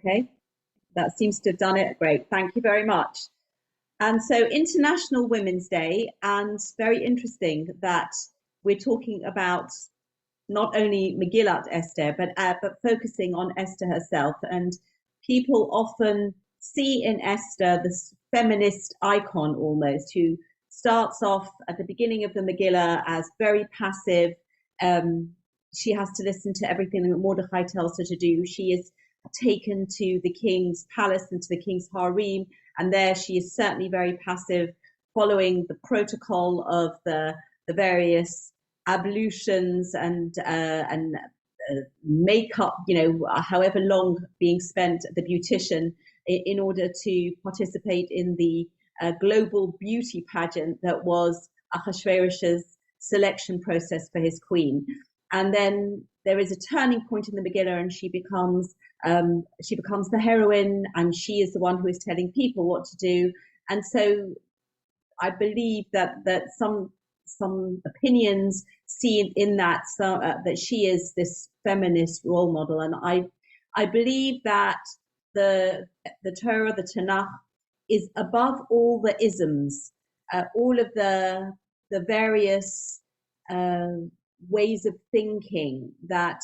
Okay, that seems to have done it. Great, thank you very much. And so, International Women's Day, and very interesting that we're talking about not only Megillat Esther, but focusing on Esther herself. And people often see in Esther this feminist icon almost, who starts off at the beginning of the Megillah as very passive. She has to listen to everything that Mordechai tells her to do. She is taken to the king's palace and to the king's harem, and there she is certainly very passive, following the protocol of the various ablutions and makeup, however long being spent at the beautician in order to participate in the global beauty pageant that was Ahasuerus's selection process for his queen. And then there is a turning point in the Megillah, and she becomes the heroine, and she is the one who is telling people what to do. And so I believe that some opinions see in that that she is this feminist role model, and I believe that the Torah, the Tanakh, is above all the isms, all of the various ways of thinking that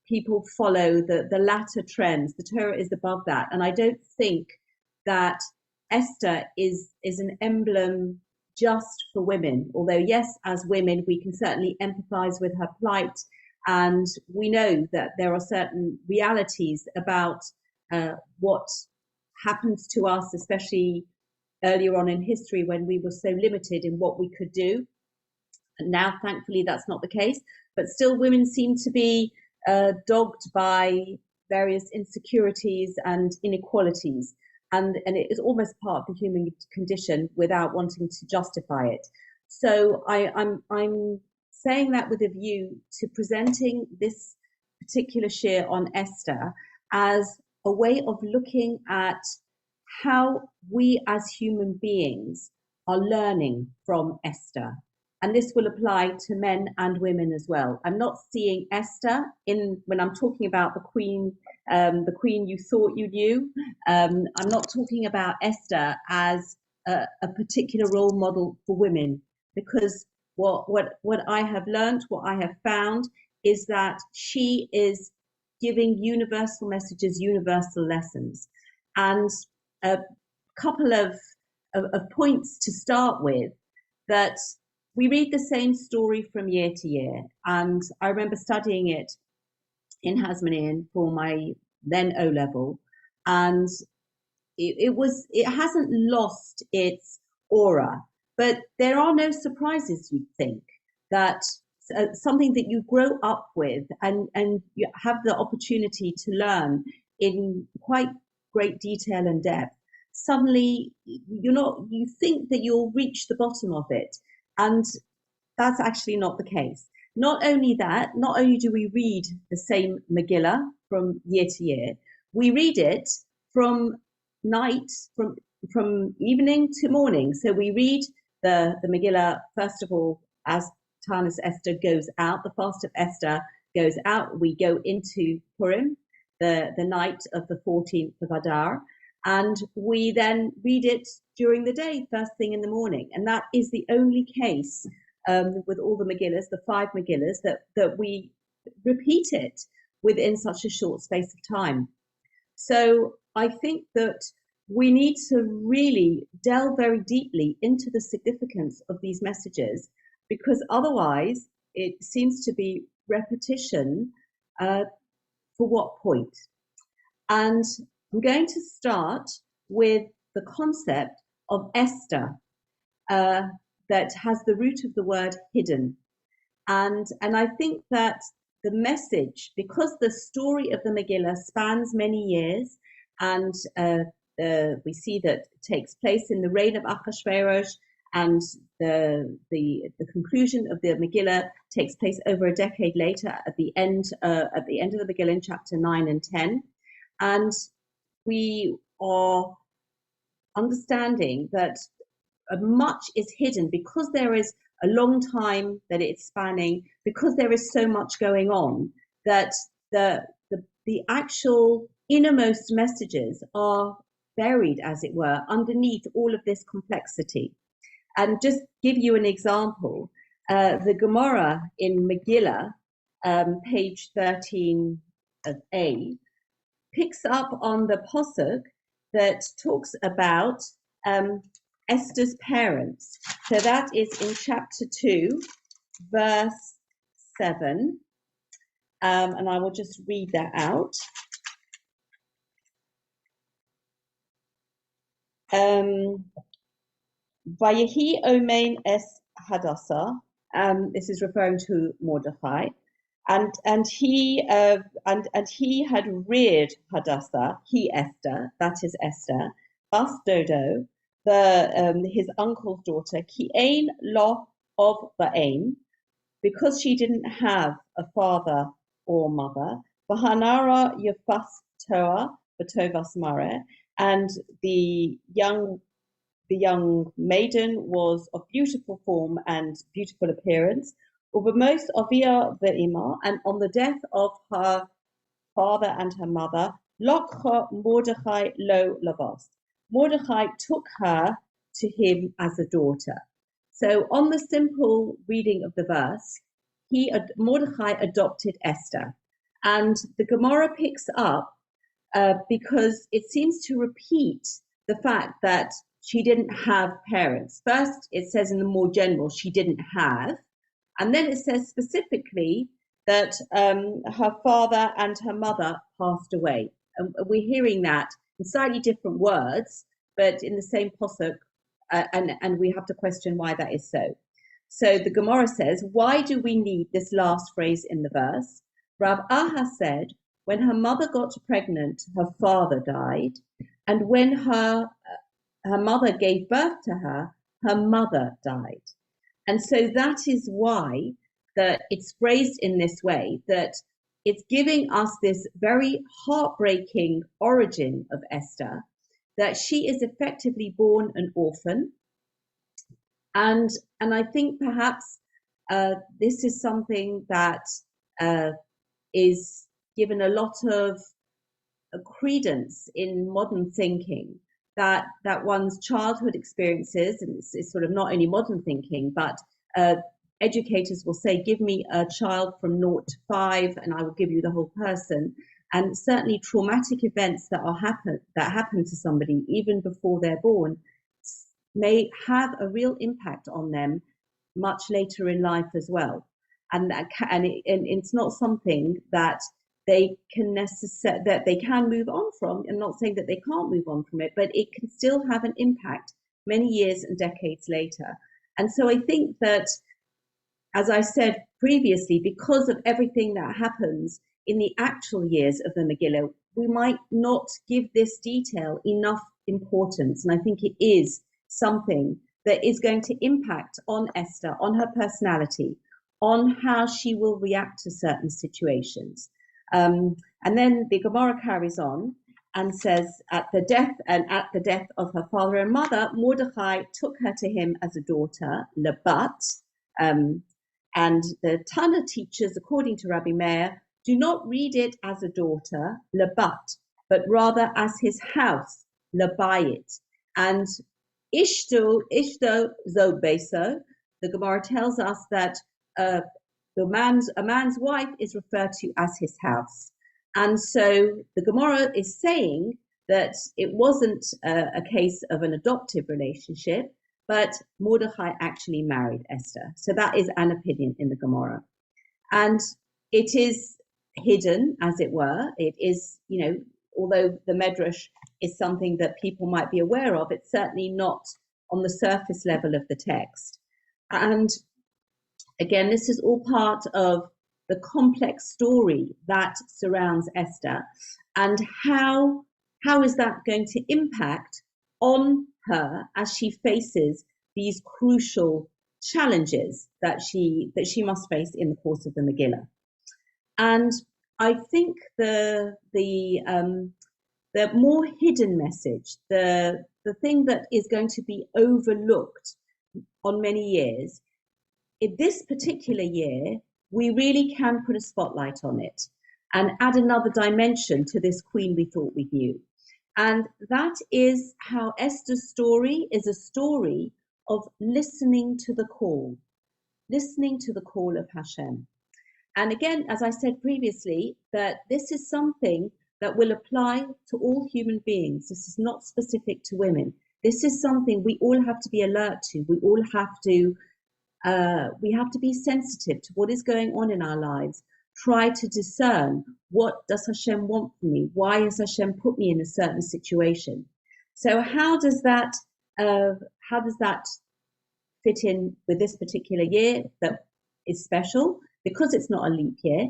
people follow, the latter trends. The Torah is above that, and I don't think that Esther is an emblem just for women, although yes, as women we can certainly empathize with her plight, and we know that there are certain realities about what happens to us, especially earlier on in history when we were so limited in what we could do. And now thankfully that's not the case, but still women seem to be dogged by various insecurities and inequalities. And it is almost part of the human condition without wanting to justify it. So I'm saying that with a view to presenting this particular shir on Esther as a way of looking at how we as human beings are learning from Esther. And this will apply to men and women as well. I'm not seeing Esther when I'm talking about the queen you thought you knew. I'm not talking about Esther as a particular role model for women, because what I have learned, what I have found, is that she is giving universal messages, universal lessons. And a couple of points to start with, that we read the same story from year to year. And I remember studying it in Hasmonean for my then O-level, and it hasn't lost its aura, but there are no surprises. You'd think that something that you grow up with and you have the opportunity to learn in quite great detail and depth, suddenly you think that you'll reach the bottom of it, and that's actually not the case. Not only do we read the same Megillah from year to year, we read it from evening to morning. So we read the Megillah, first of all, as Tanis Esther goes out, the fast of Esther goes out. We go into Purim, the night of the 14th of Adar, and we then read it during the day, first thing in the morning. And that is the only case with all the Megillahs, the 5 Megillahs, that we repeat it within such a short space of time. So I think that we need to really delve very deeply into the significance of these messages, because otherwise it seems to be repetition. For what point? And I'm going to start with the concept of Esther, that has the root of the word hidden. And I think that the message, because the story of the Megillah spans many years, and we see that it takes place in the reign of Ahasuerus, and the conclusion of the Megillah takes place over a decade later at the end of the Megillah in chapter 9 and 10. And we are understanding that much is hidden because there is a long time that it's spanning, because there is so much going on, that the the actual innermost messages are buried, as it were, underneath all of this complexity. And just give you an example, the Gemara in Megillah, page 13a, picks up on the posuk that talks about Esther's parents. So that is in chapter 2, verse 7. And I will just read that out. Vayehi Omein es Hadassah. This is referring to Mordechai, and he had reared Hadassah, Esther, that is Esther, Bas Dodo, his uncle's daughter, Ki ein lo of Ba'ain, because she didn't have a father or mother. Vahanara Yefas Toa Batovas Mare, and the young maiden was of beautiful form and beautiful appearance. Ubermost Ovia Ve'ima, and on the death of her father and her mother, Lokha Mordechai lo Labas. Mordechai took her to him as a daughter. So on the simple reading of the verse, Mordechai adopted Esther. And the Gemara picks up because it seems to repeat the fact that she didn't have parents. First, it says in the more general, she didn't have. And then it says specifically that her father and her mother passed away. And we're hearing that in slightly different words, but in the same posuk, and we have to question why that is so. So the Gemara says, why do we need this last phrase in the verse? Rav Aha said, when her mother got pregnant, her father died, and when her mother gave birth to her mother died. And so that is why that it's phrased in this way, that it's giving us this very heartbreaking origin of Esther, that she is effectively born an orphan. And I think perhaps this is something that is given a lot of credence in modern thinking, that one's childhood experiences, and it's sort of not only modern thinking, but educators will say, give me a child from 0 to 5 and I will give you the whole person. And certainly traumatic events that happen to somebody even before they're born may have a real impact on them much later in life as well. And it's not something that they can move on from. I'm not saying that they can't move on from it, but it can still have an impact many years and decades later. And so I think that, as I said previously, because of everything that happens in the actual years of the Megillah, we might not give this detail enough importance. And I think it is something that is going to impact on Esther, on her personality, on how she will react to certain situations. And then the Gemara carries on and says, at the death of her father and mother, Mordechai took her to him as a daughter, Lebat. And the Tana teachers, according to Rabbi Meir, do not read it as a daughter, Lebat, but rather as his house, Lebayit. And Ishto zo beso, the Gemara tells us that a man's wife is referred to as his house. And so the Gemara is saying that it wasn't a case of an adoptive relationship, but Mordechai actually married Esther. So that is an opinion in the Gemara. And it is hidden, as it were. It is, although the Medrash is something that people might be aware of, it's certainly not on the surface level of the text. And again, this is all part of the complex story that surrounds Esther, and how is that going to impact on her as she faces these crucial challenges that she must face in the course of the Megillah. And I think the more hidden message, the thing that is going to be overlooked on many years, in this particular year, we really can put a spotlight on it. and add another dimension to this queen we thought we knew. And that is how Esther's story is a story of listening to the call of Hashem. And again, as I said previously, that this is something that will apply to all human beings. This is not specific to women. This is something we all have to be alert to. We all have to be sensitive to what is going on in our lives. Try to discern, what does Hashem want from me? Why has Hashem put me in a certain situation? So how does that fit in with this particular year that is special? Because it's not a leap year,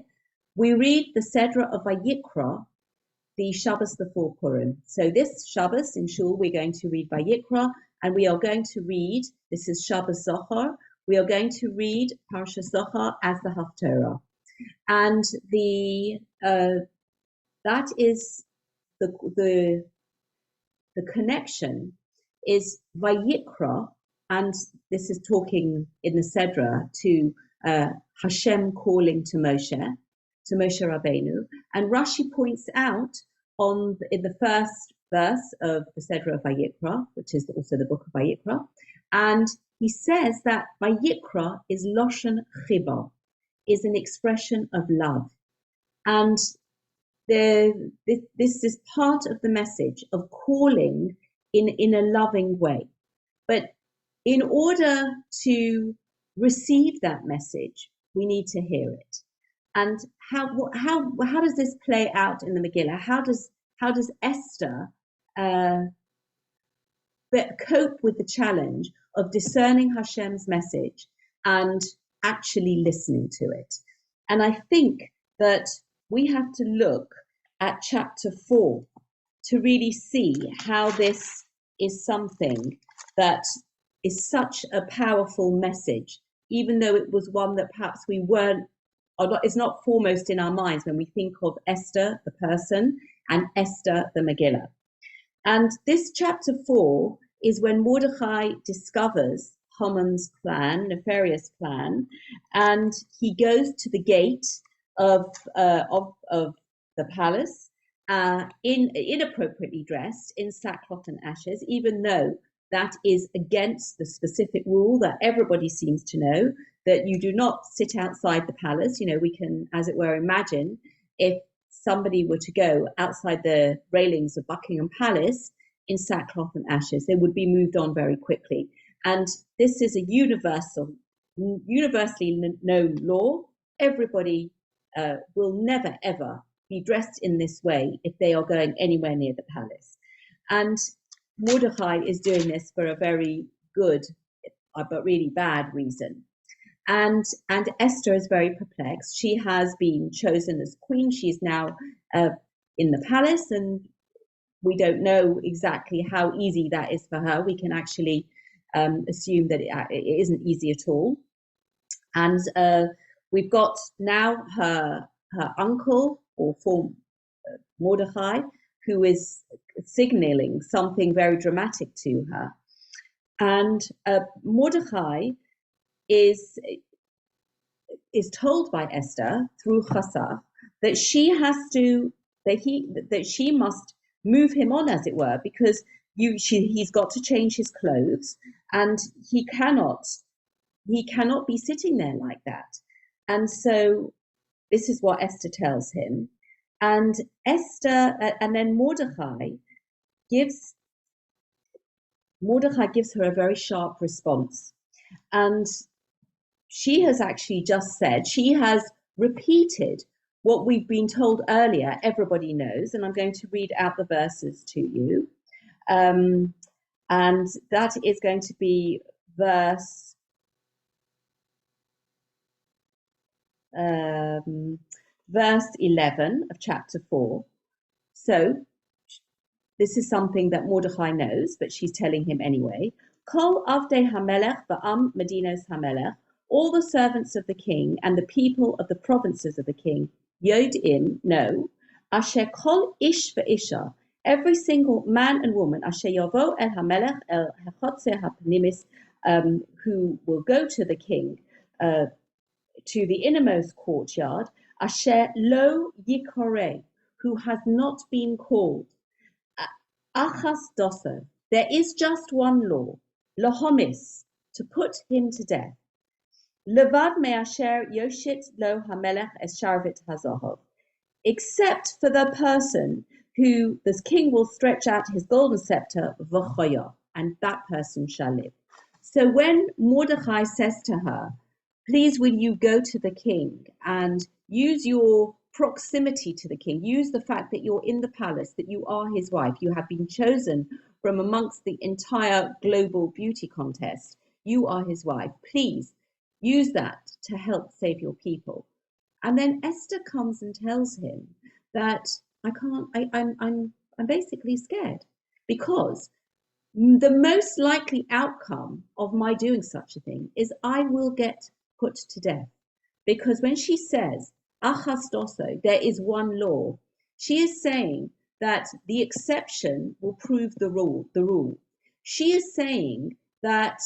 we read the Sedra of Vayikra, the Shabbos before Purim. So this Shabbos in Shul, we're going to read Vayikra, and we are going to read, this is Shabbos Zohar, we are going to read Parashat Zohar as the Haftorah. And that is the connection is Vayikra, and this is talking in the Sedra to Hashem calling to Moshe Rabbeinu, and Rashi points out in the first verse of the Sedra of Vayikra, which is also the book of Vayikra, and he says that Vayikra is Loshen Chiba, is an expression of love, and this is part of the message of calling in a loving way. But in order to receive that message, we need to hear it. And how does this play out in the Megillah? How does Esther cope with the challenge of discerning Hashem's message and actually listening to it? And I think that we have to look at chapter 4 to really see how this is something that is such a powerful message, even though it was one that perhaps we weren't, or not, is not foremost in our minds when we think of Esther, the person, and Esther, the Megillah. And this chapter 4 is when Mordechai discovers Haman's plan, nefarious plan, and he goes to the gate of the palace, inappropriately dressed in sackcloth and ashes, even though that is against the specific rule that everybody seems to know, that you do not sit outside the palace. You know, we can, as it were, imagine if somebody were to go outside the railings of Buckingham Palace in sackcloth and ashes, they would be moved on very quickly. And this is a universally known law. Everybody will never, ever be dressed in this way if they are going anywhere near the palace. And Mordechai is doing this for a very good, but really bad reason. And Esther is very perplexed. She has been chosen as queen. She's now in the palace, and we don't know exactly how easy that is for her. We can actually assume that it isn't easy at all. And we've got now her uncle, or Mordechai, who is signaling something very dramatic to her. And Mordechai is told by Esther through Chasach that she must move him on, as it were, because he's got to change his clothes, and he cannot be sitting there like that. And so this is what Esther tells him. And then Mordechai gives her a very sharp response. And she has actually just said, she has repeated what we've been told earlier, everybody knows, and I'm going to read out the verses to you. And that is going to be verse 11 of chapter 4. So this is something that Mordechai knows, but she's telling him anyway. Kol avdei hamelech ba'am medinos hamelech, all the servants of the king and the people of the provinces of the king, yodim, know, asher kol ish ve'isha, every single man and woman, asher yavo el hamelech el hechotzer hapnimis, who will go to the king, to the innermost courtyard, Asher lo yikore, who has not been called. Achas doso, there is just one law, lahomis, to put him to death. Levad me'asher yoshit lo hamelech es sharvit hazohov, except for the person who the king will stretch out his golden scepter, v'choya, and that person shall live. So when Mordechai says to her, please will you go to the king and use your proximity to the king, use the fact that you're in the palace, that you are his wife, you have been chosen from amongst the entire global beauty contest, you are his wife, please use that to help save your people. And then Esther comes and tells him that I can't, I'm basically scared because the most likely outcome of my doing such a thing is I will get put to death. Because when she says, achas doso, there is one law, she is saying that the exception will prove the rule. She is saying that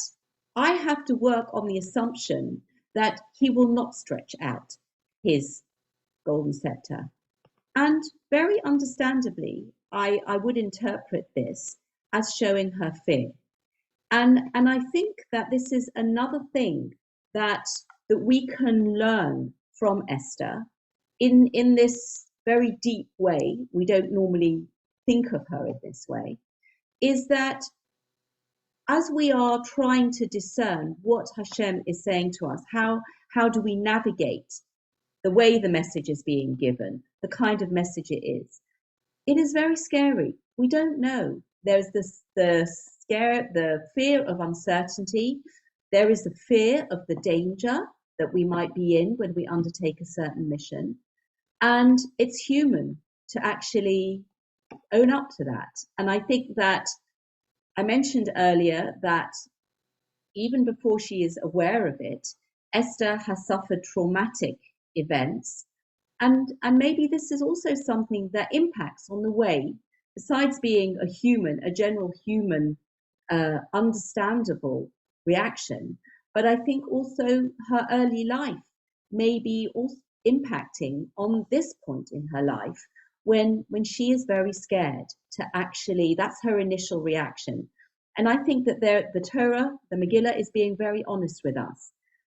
I have to work on the assumption that he will not stretch out his golden scepter. And very understandably, I would interpret this as showing her fear. And I think that this is another thing that we can learn from Esther in this very deep way. We don't normally think of her in this way, is that as we are trying to discern what Hashem is saying to us, how do we navigate the way the message is being given, the kind of message it is very scary. We don't know. There's the fear of uncertainty. There is the fear of the danger that we might be in when we undertake a certain mission. And it's human to actually own up to that. And I think that I mentioned earlier that even before she is aware of it, Esther has suffered traumatic events. And maybe this is also something that impacts on the way, besides being a human, a general human, understandable reaction, but I think also her early life may be also impacting on this point in her life when she is very scared to actually, that's her initial reaction. And I think that the Torah, the Megillah, is being very honest with us.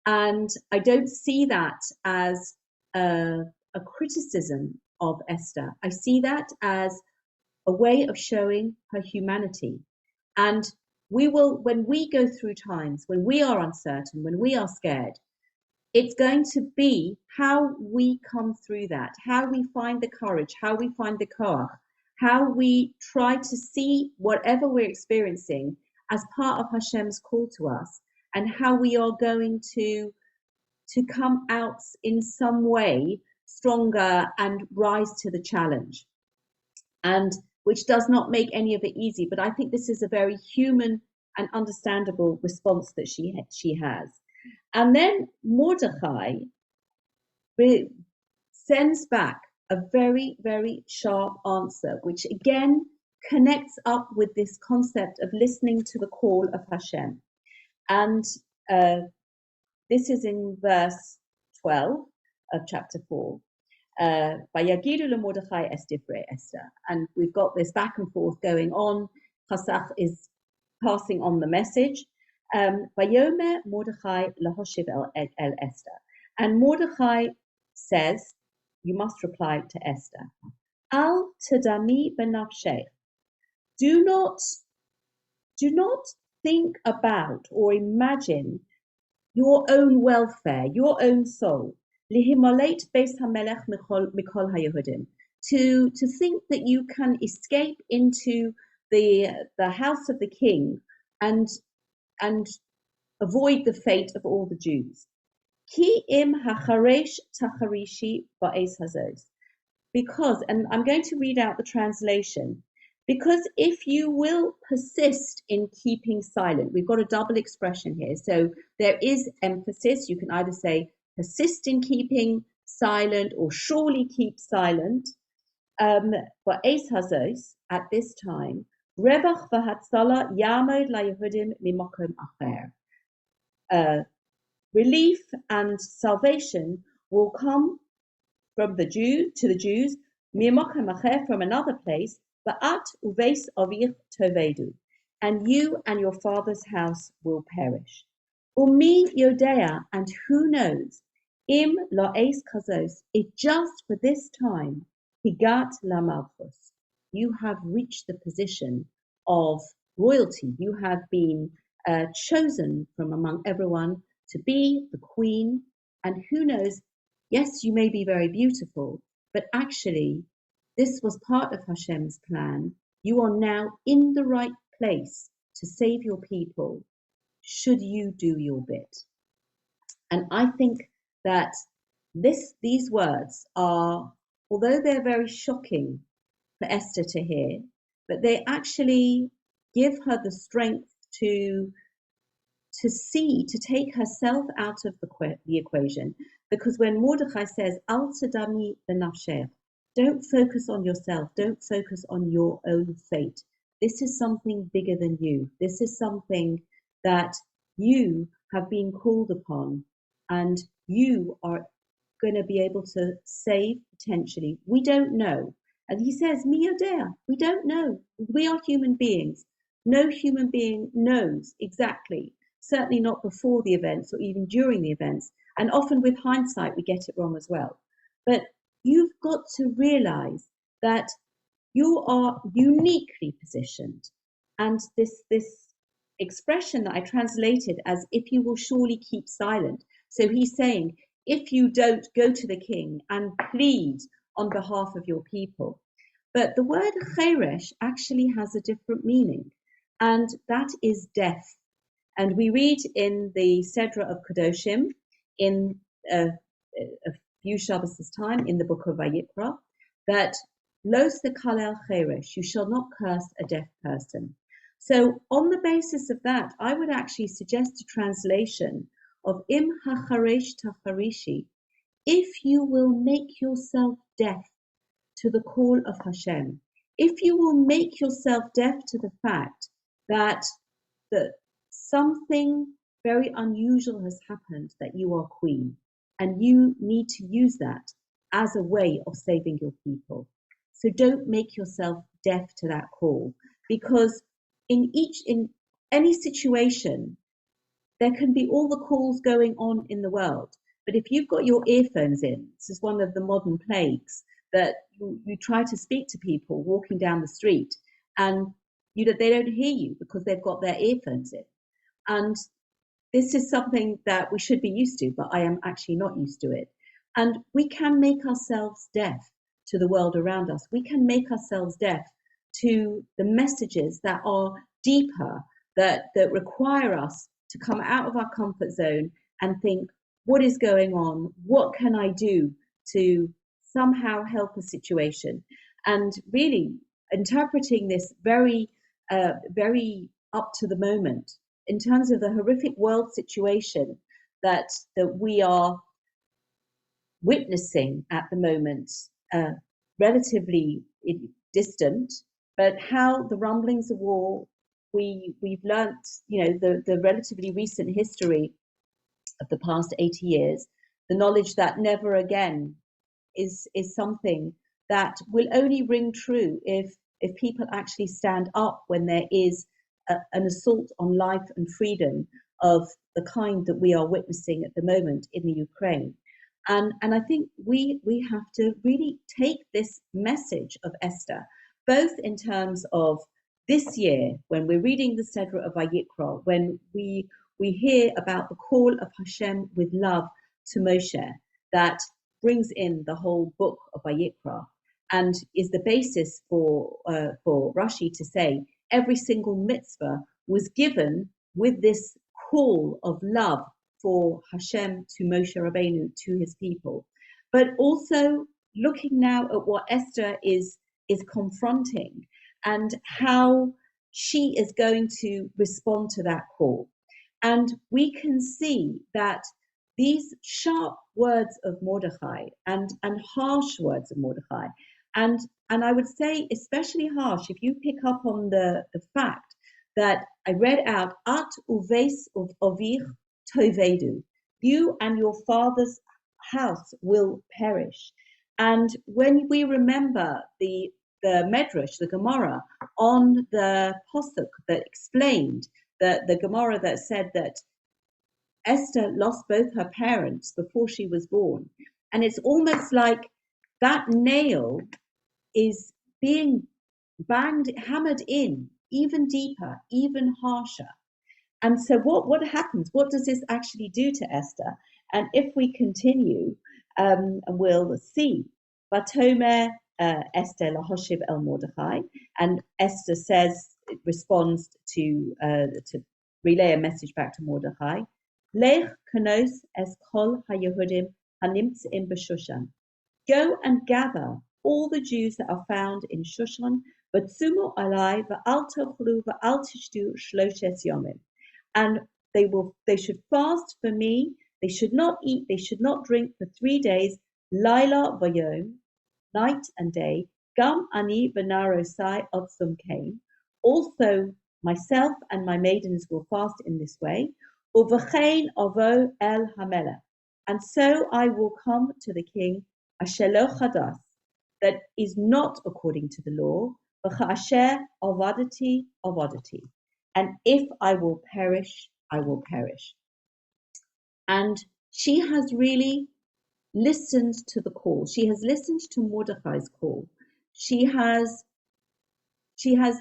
And I don't see that as a criticism of Esther. I see that as a way of showing her humanity. And we will, when we go through times, when we are uncertain, when we are scared, it's going to be how we come through that, how we find the courage, how we find the koach, how we try to see whatever we're experiencing as part of Hashem's call to us, and how we are going to come out in some way stronger and rise to the challenge. And which does not make any of it easy, but I think this is a very human and understandable response that she has. And then Mordechai sends back a very, very sharp answer, which again connects up with this concept of listening to the call of Hashem. And this is in verse 12 of chapter 4. Vayagidu leMordechai es divrei Esther. And we've got this back and forth going on. Chasach is passing on the message. Vayomer Mordechai lahoshiv el Esther. And Mordechai says, you must reply to Esther. Al tadami benafshech. Do not think about or imagine your own welfare, your own soul. Lihimaleit beis hamelech mikol haYehudim. To think that you can escape into the house of the king and avoid the fate of all the Jews. Ki im hacharesh tacharishi ba'es hazos. Because, and I'm going to read out the translation, because if you will persist in keeping silent, we've got a double expression here. So there is emphasis. You can either say persist in keeping silent or surely keep silent. Ba'es hazos, at this time, revach v'hatzala yamod laYehudim mimokom acher. Relief and salvation will come from the Jew to the Jews, Mimochem acher from another place, Ba'at uveis avich tovedu, and you and your father's house will perish. Umi yodea, and who knows, im la'es kazos, if just for this time, higat la malchus, you have reached the position of royalty. You have been chosen from among everyone to be the queen. And who knows, yes, you may be very beautiful, but actually, this was part of Hashem's plan. You are now in the right place to save your people, should you do your bit. And I think that these words are, although they're very shocking for Esther to hear, but they actually give her the strength to take herself out of the equation. Because when Mordechai says, Al tadami benafshech, don't focus on yourself, don't focus on your own fate. This is something bigger than you. This is something that you have been called upon, and you are going to be able to save potentially. We don't know. And he says, Mi yodea, we don't know. We are human beings. No human being knows exactly, certainly not before the events or even during the events. And often with hindsight, we get it wrong as well. But you've got to realize that you are uniquely positioned. And this expression that I translated as if you will surely keep silent. So he's saying, if you don't go to the king and plead on behalf of your people. But the word cheresh actually has a different meaning, and that is death. And we read in the Sedra of Chodesh in a few Shabbos' time in the book of Vayikra that Los lekalel cheresh, you shall not curse a deaf person. So on the basis of that, I would actually suggest a translation of Im hacharesh tacharishi, if you will make yourself deaf to the call of Hashem, if you will make yourself deaf to the fact that something very unusual has happened, that you are queen, and you need to use that as a way of saving your people. So don't make yourself deaf to that call, because in any situation, there can be all the calls going on in the world. But if you've got your earphones in, this is one of the modern plagues, that you try to speak to people walking down the street and they don't hear you because they've got their earphones in. And this is something that we should be used to, but I am actually not used to it. And we can make ourselves deaf to the world around us. We can make ourselves deaf to the messages that are deeper, that require us to come out of our comfort zone and think, what is going on? What can I do to somehow help a situation? And really interpreting this very, very up to the moment in terms of the horrific world situation that we are witnessing at the moment, relatively distant, but how the rumblings of war, we've learnt, the relatively recent history of the past 80 years, the knowledge that never again is something that will only ring true if people actually stand up when there is an assault on life and freedom of the kind that we are witnessing at the moment in the Ukraine. And I think we have to really take this message of Esther, both in terms of this year, when we're reading the Sedra of Vayikra, when we hear about the call of Hashem with love to Moshe, that brings in the whole book of Vayikra, and is the basis for Rashi to say every single mitzvah was given with this call of love for Hashem to Moshe Rabbeinu, to his people. But also looking now at what Esther is confronting and how she is going to respond to that call. And we can see that these sharp words of Mordechai and harsh words of Mordechai, and I would say especially harsh, if you pick up on the fact that I read out, At uveis ovich tovedu, you and your father's house will perish. And when we remember the Medrash, the Gemara, on the Posuk that explained the Gemara that said that Esther lost both her parents before she was born. And it's almost like that nail is being banged, hammered in even deeper, even harsher. And so what happens? What does this actually do to Esther? And if we continue, we'll see. Vatomer Esther lahoshiv el Mordechai, and Esther responds to relay a message back to Mordechai. Lech kanos es kol haYehudim hanimtzim b'Shushan. Go and gather all the Jews that are found in Shushan, v'tzumu alai v'al tochlu v'al tishtu shloshes yomim. And they should fast for me. They should not eat, they should not drink for 3 days. Laila vayom, night and day. Gam ani v'narosai otzum kain. Also, myself and my maidens will fast in this way. Uvachein ovo el hamelech. And so I will come to the king, ashelo chadas, that is not according to the law, v'cha'asher avadati avadati. And if I will perish, I will perish. And she has really listened to the call. She has listened to Mordechai's call. She has,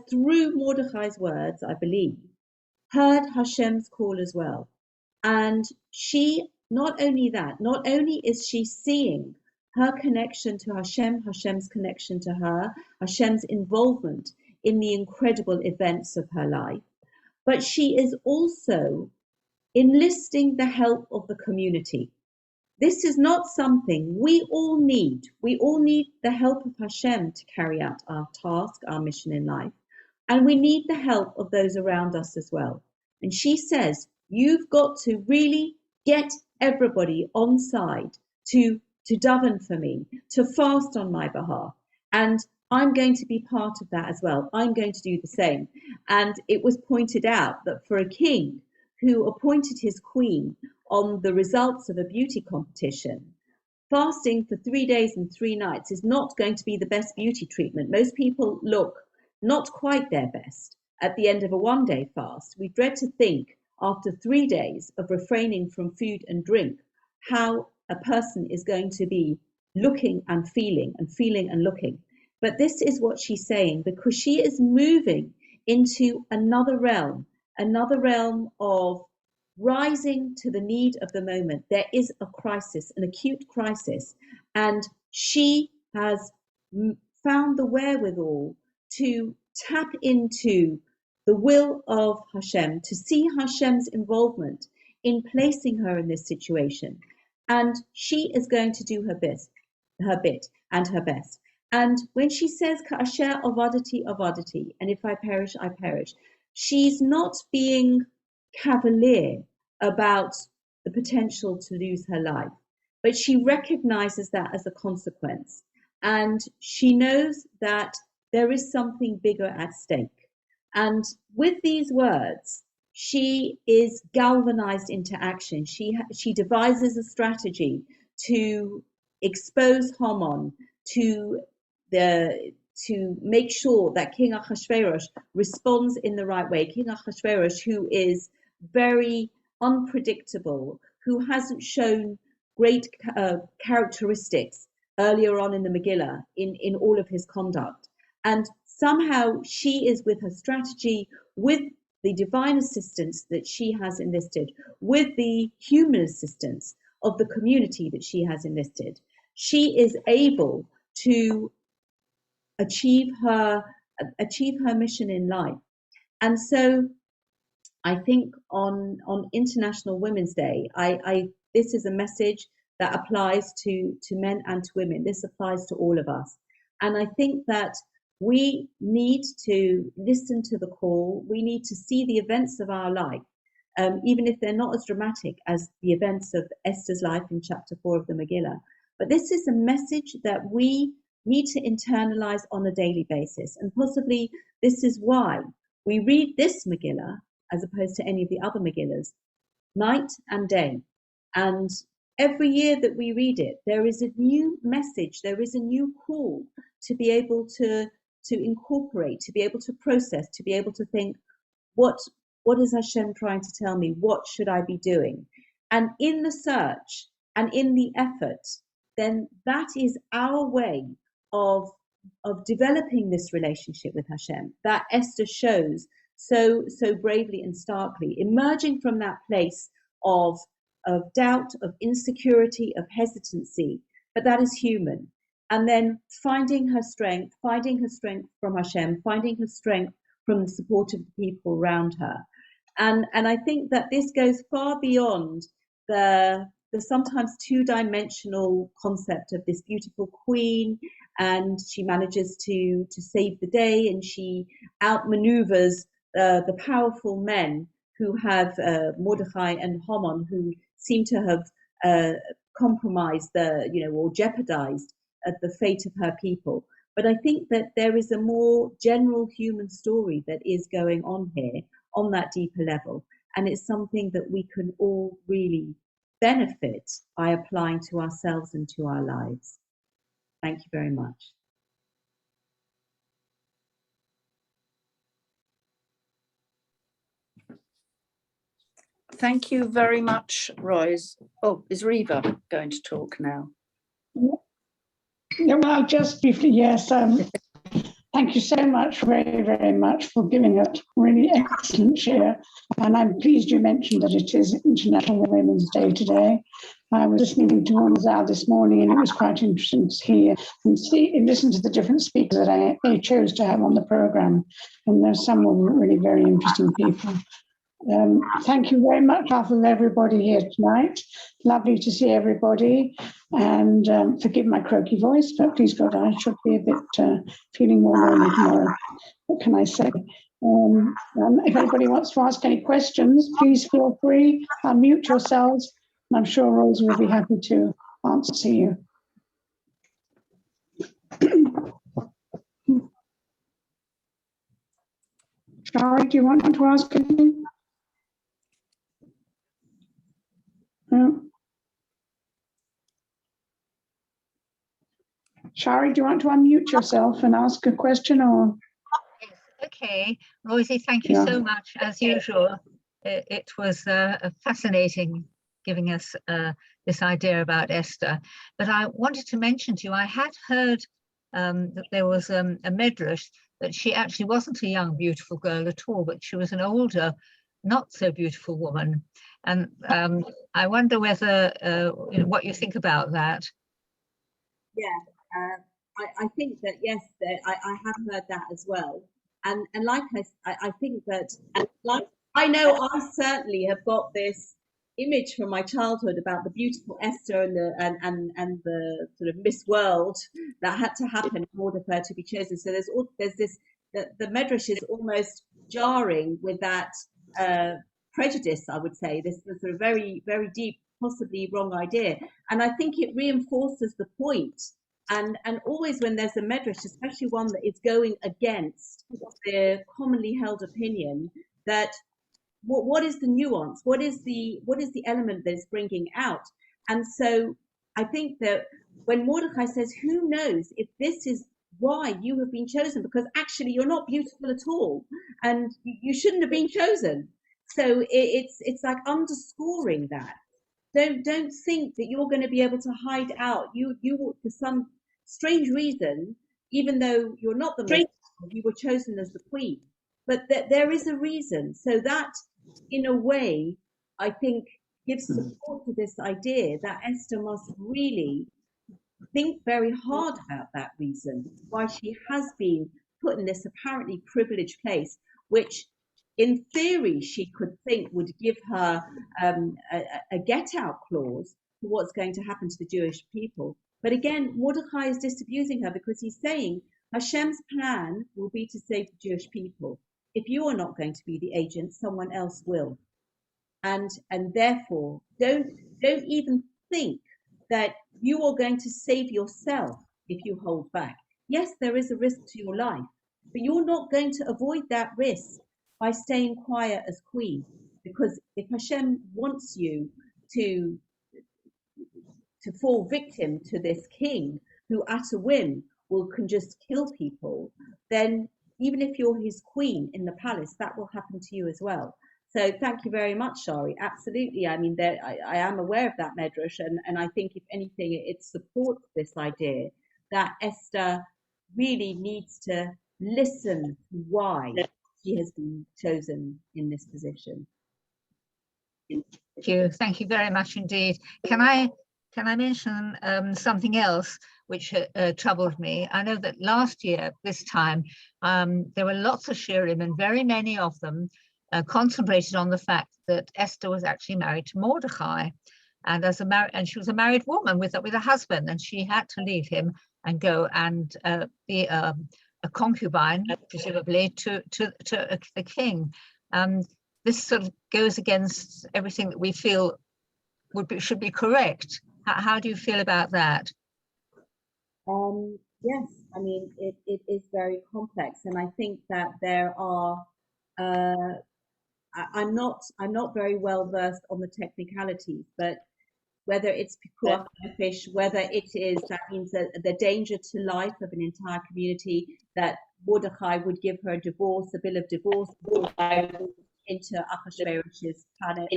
through Mordechai's words, I believe, heard Hashem's call as well. And she, not only is she seeing her connection to Hashem, Hashem's connection to her, Hashem's involvement in the incredible events of her life, but she is also enlisting the help of the community. This is not something we all need. We all need the help of Hashem to carry out our task, our mission in life. And we need the help of those around us as well. And she says, you've got to really get everybody on side to daven for me, to fast on my behalf. And I'm going to be part of that as well. I'm going to do the same. And it was pointed out that for a king who appointed his queen on the results of a beauty competition, fasting for 3 days and 3 nights is not going to be the best beauty treatment. Most people look not quite their best at the end of a one-day fast. We dread to think after 3 days of refraining from food and drink how a person is going to be looking and feeling and looking. But this is what she's saying, because she is moving into another realm of rising to the need of the moment. There is a crisis, an acute crisis, and she has found the wherewithal to tap into the will of Hashem, to see Hashem's involvement in placing her in this situation. And she is going to do her bit and her best. And when she says, Ka'asher avadati avadati, and if I perish, I perish, she's not being cavalier about the potential to lose her life, but she recognizes that as a consequence. And she knows that there is something bigger at stake. And with these words, she is galvanized into action. She devises a strategy to expose Haman, to make sure that King Ahasuerus responds in the right way. King Ahasuerus, who is very unpredictable, who hasn't shown great characteristics earlier on in the Megillah in all of his conduct. And somehow she is, with her strategy, with the divine assistance that she has enlisted, with the human assistance of the community that she has enlisted, she is able to achieve her mission in life. And so I think on International Women's Day, this is a message that applies to men and to women. This applies to all of us. And I think that we need to listen to the call. We need to see the events of our life, even if they're not as dramatic as the events of Esther's life in chapter 4 of the Megillah. But this is a message that we need to internalize on a daily basis. And possibly this is why we read this Megillah as opposed to any of the other Megillahs night and day. And every year that we read it, there is a new message, there is a new call to be able to incorporate, to be able to process, to be able to think, what is Hashem trying to tell me? What should I be doing? And in the search and in the effort, then that is our way of developing this relationship with Hashem that Esther shows so bravely and starkly, emerging from that place of doubt, of insecurity, of hesitancy, but that is human. And then finding her strength from Hashem, finding her strength from the support of the people around her. And I think that this goes far beyond the sometimes two-dimensional concept of this beautiful queen, and she manages to save the day, and she outmaneuvers the powerful men who have Mordecai and Haman, who seem to have compromised or jeopardized the fate of her people. But I think that there is a more general human story that is going on here on that deeper level. And it's something that we can all really benefit by applying to ourselves and to our lives. Thank you very much. Thank you very much, Roiz. Oh, is Reva going to talk now? Yeah, well, just briefly, yes. Thank you so much, very, very much, for giving a really excellent share. And I'm pleased you mentioned that it is International Women's Day today. I was listening to Onzal this morning, and it was quite interesting to hear and listen to the different speakers that I chose to have on the program. And there's some really very interesting people. Thank you very much, half of everybody here tonight. Lovely to see everybody, and forgive my croaky voice, but please God, I should be a bit feeling more normal tomorrow. What can I say? If anybody wants to ask any questions, please feel free, unmute yourselves, and I'm sure Roizy will be happy to answer you. Shari, do you want to ask anything? No. Shari, do you want to unmute yourself and ask a question? Or yes, okay. Roizy, thank you so much. As usual, it was fascinating giving us this idea about Esther. But I wanted to mention to you, I had heard that there was a medrash that she actually wasn't a young, beautiful girl at all, but she was an older, not so beautiful woman. And I wonder whether, what you think about that. Yeah, I think that, yes, I have heard that as well. And like I think that, like, I know I certainly have got this image from my childhood about the beautiful Esther and the sort of Miss World that had to happen in order for her to be chosen. So there's this, the medrash is almost jarring with that prejudice, I would say, this sort of very, very deep, possibly wrong idea. And I think it reinforces the point. And always when there's a medrash, especially one that is going against the commonly held opinion, that what is the nuance? What is the element that is bringing out? And so I think that when Mordecai says, who knows if this is why you have been chosen, because actually you're not beautiful at all, and you shouldn't have been chosen. So it's like underscoring that. Don't think that you're going to be able to hide out. You for some strange reason, even though you're not the most, you were chosen as the queen. But there is a reason. So that, in a way, I think gives support to this idea that Esther must really think very hard about that reason, why she has been put in this apparently privileged place, which in theory she could think would give her a get-out clause for what's going to happen to the Jewish people. But again, Mordecai is disabusing her, because he's saying Hashem's plan will be to save the Jewish people. If you are not going to be the agent, someone else will. And therefore, don't even think that you are going to save yourself if you hold back. Yes, there is a risk to your life, but you're not going to avoid that risk by staying quiet as queen. Because if Hashem wants you to to fall victim to this king who at a whim can just kill people, then even if you're his queen in the palace, that will happen to you as well. So thank you very much, Shari. Absolutely. I mean, I am aware of that Medrash, and I think if anything, it supports this idea that Esther really needs to listen to why she has been chosen in this position. Thank you very much indeed. Can I mention something else which troubled me? I know that last year, this time, there were lots of shirim, and very many of them concentrated on the fact that Esther was actually married to Mordecai, and she was a married woman with a husband, and she had to leave him and go and be a concubine, presumably, to the king. This sort of goes against everything that we feel should be correct. How do you feel about that? Yes, I mean, it is very complex, and I think that there are. I'm not very well versed on the technicalities, but whether it's pikuach nefesh, whether it is, that means that the danger to life of an entire community, that Mordecai would give her a divorce, a bill of divorce, into Achashverosh's planet.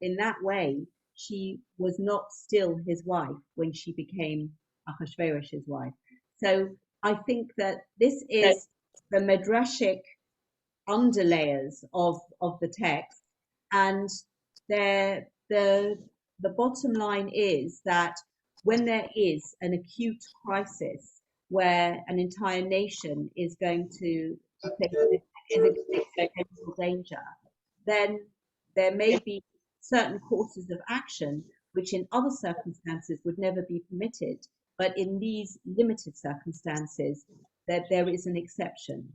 In that way, she was not still his wife when she became Achashverosh's wife. So I think that this is the midrashic underlayers of the text, and the bottom line is that when there is an acute crisis where an entire nation is going to face existential danger, then there may be certain courses of action which in other circumstances would never be permitted, but in these limited circumstances that there is an exception.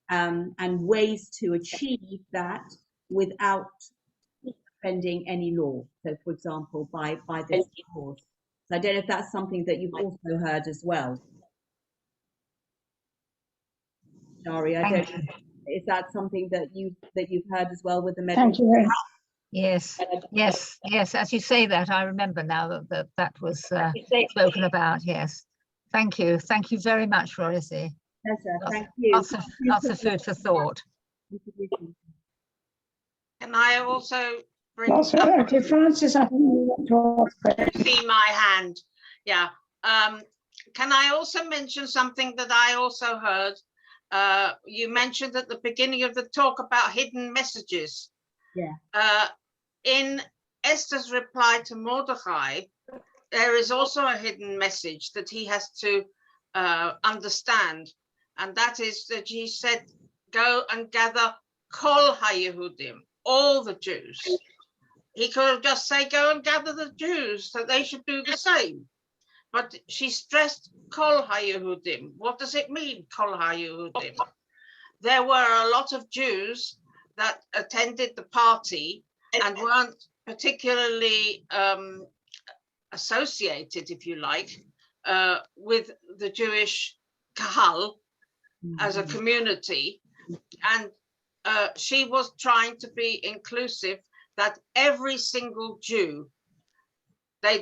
And ways to achieve that without offending any law. So, for example, by this divorce. So I don't know if that's something that you've also heard as well. Shari, I don't know. Is that something that you've heard as well with the medical? Thank you. Yes. As you say that, I remember now that was spoken about. Yes. Thank you very much, Roizy. Pleasure. Thank you. Lots of food for thought. Can I also bring Okay, Francis, I think you want to see my hand. Yeah. Can I also mention something that I also heard? You mentioned at the beginning of the talk about hidden messages. Yeah. In Esther's reply to Mordecai, there is also a hidden message that he has to understand. And that is that he said, go and gather Kol HaYehudim, all the Jews. He could have just said, go and gather the Jews, so they should do the same. But she stressed Kol HaYehudim. What does it mean, Kol HaYehudim? There were a lot of Jews that attended the party and weren't particularly associated, if you like, with the Jewish Kahal as a community. And she was trying to be inclusive, that every single Jew, they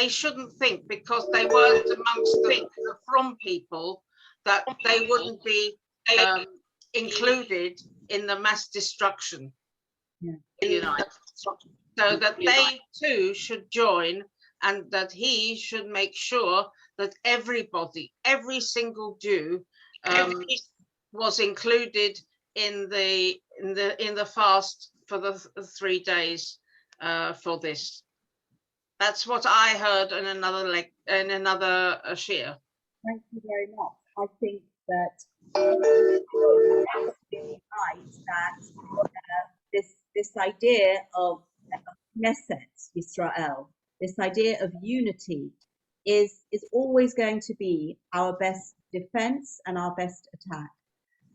shouldn't think because they weren't amongst the from people that they wouldn't be included in the mass destruction in the United States. So that they too should join, and that he should make sure that everybody, every single Jew, was included in the fast for the 3 days for this. That's what I heard in another shir. Thank you very much. I think that absolutely right that this idea of Knesset Yisrael, this idea of unity, is always going to be our best defense and our best attack.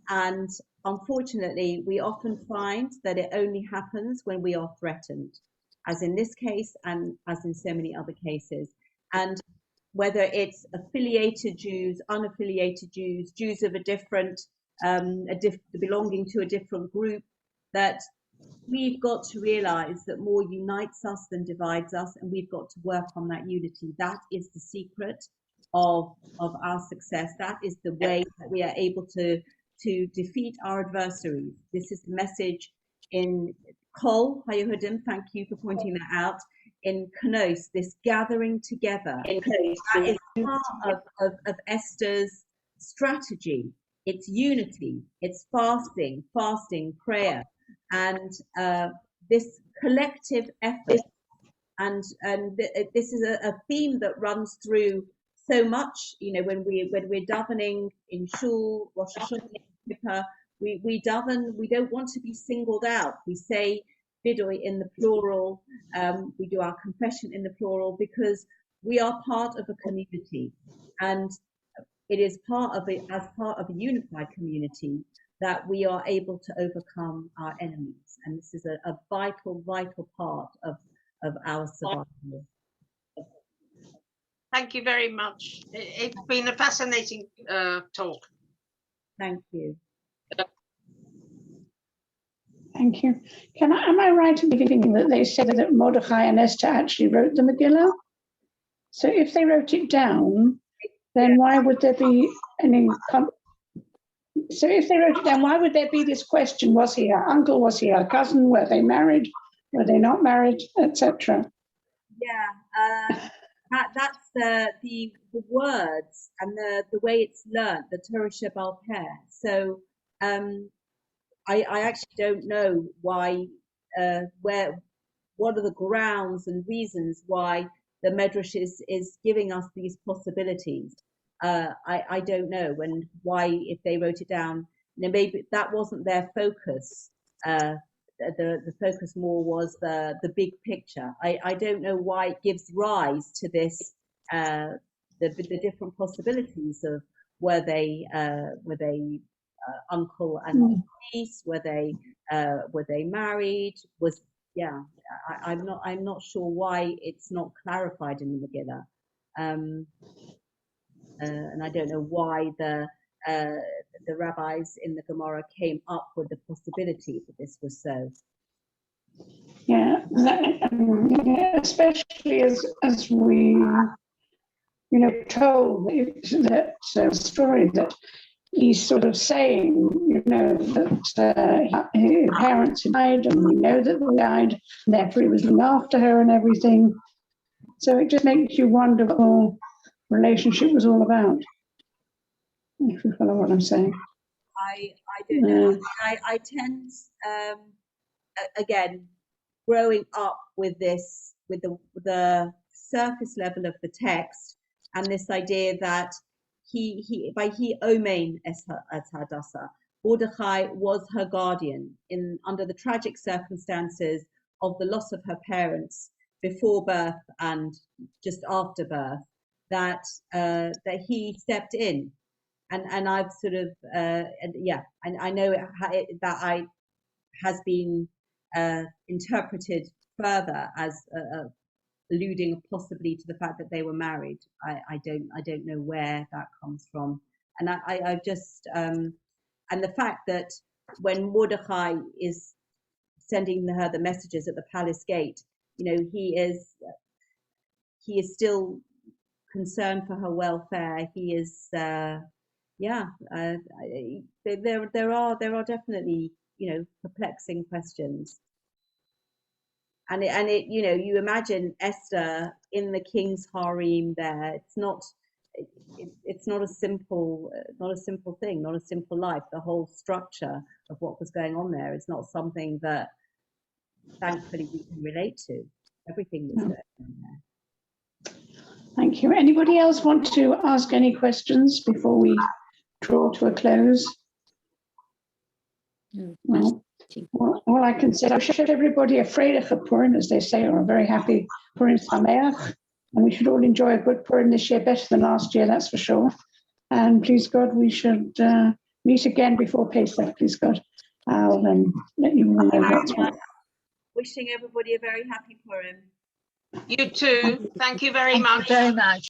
And unfortunately, we often find that it only happens when we are threatened, as in this case and as in so many other cases. And whether it's affiliated Jews, unaffiliated Jews, Jews of a different, belonging to a different group, that we've got to realize that more unites us than divides us, and we've got to work on that unity. That is the secret of our success. That is the way that we are able to defeat our adversaries. This is the message in Kol Hayehudim. Thank you for pointing that out. In Chodesh, this gathering together. That is part of Esther's strategy. It's unity, it's fasting, prayer, and this collective effort. And this is a theme that runs through so much. You know, when we're davening in shul, Rosh Hashanah, we daven. We don't want to be singled out. We say Vidoy in the plural. We do our confession in the plural because we are part of a community, and it is as part of a unified community that we are able to overcome our enemies. And this is a vital part of our survival. Thank you very much. It's been a fascinating talk. Thank you. Thank you. Am I right in thinking that they said that Mordechai and Esther actually wrote the Megillah? So if they wrote it down, then why would there be any? So if they wrote it down, why would there be this question? Was he her uncle? Was he her cousin? Were they married? Were they not married? Etc. Yeah, that's the words and the way it's learned, the Torah Shebal Peh. So I actually don't know why, what are the grounds and reasons why the Medrash is giving us these possibilities. I don't know why, if they wrote it down, maybe that wasn't their focus. The focus more was the big picture. I don't know why it gives rise to this, the different possibilities of were they uncle and niece, were they married, I'm not sure why it's not clarified in the Megillah, and I don't know why the rabbis in the Gemara came up with the possibility that this was so. Yeah, especially as we, told that story that he's sort of saying, that his parents died, and we know that they died, and therefore he was looking after her and everything. So it just makes you wonder what the whole relationship was all about. If you follow what I'm saying. I don't know. I tend, again, growing up with this, with the surface level of the text, and this idea that he omein es Hadassah, Mordechai was her guardian under the tragic circumstances of the loss of her parents before birth and just after birth, that he stepped in, and I've sort of and I know that has been interpreted further as alluding possibly to the fact that they were married. I don't know where that comes from, and I just and the fact that when Mordechai is sending her the messages at the palace gate, he is still concerned for her welfare. He is there are definitely perplexing questions. And it you imagine Esther in the king's harem there. It's not a simple thing, not a simple life. The whole structure of what was going on there is not something that thankfully we can relate to. Everything was going on there. Thank you. Anybody else want to ask any questions before we draw to a close? Well, all I can say, I wish everybody a Freilich Purim, as they say, or a very happy Purim Sameach, and we should all enjoy a good Purim this year, better than last year, that's for sure. And please God, we should meet again before Pesach, please God. I'll let you all know what's what. Wishing everybody a very happy Purim. You too. Thank you very much. Thank you very much.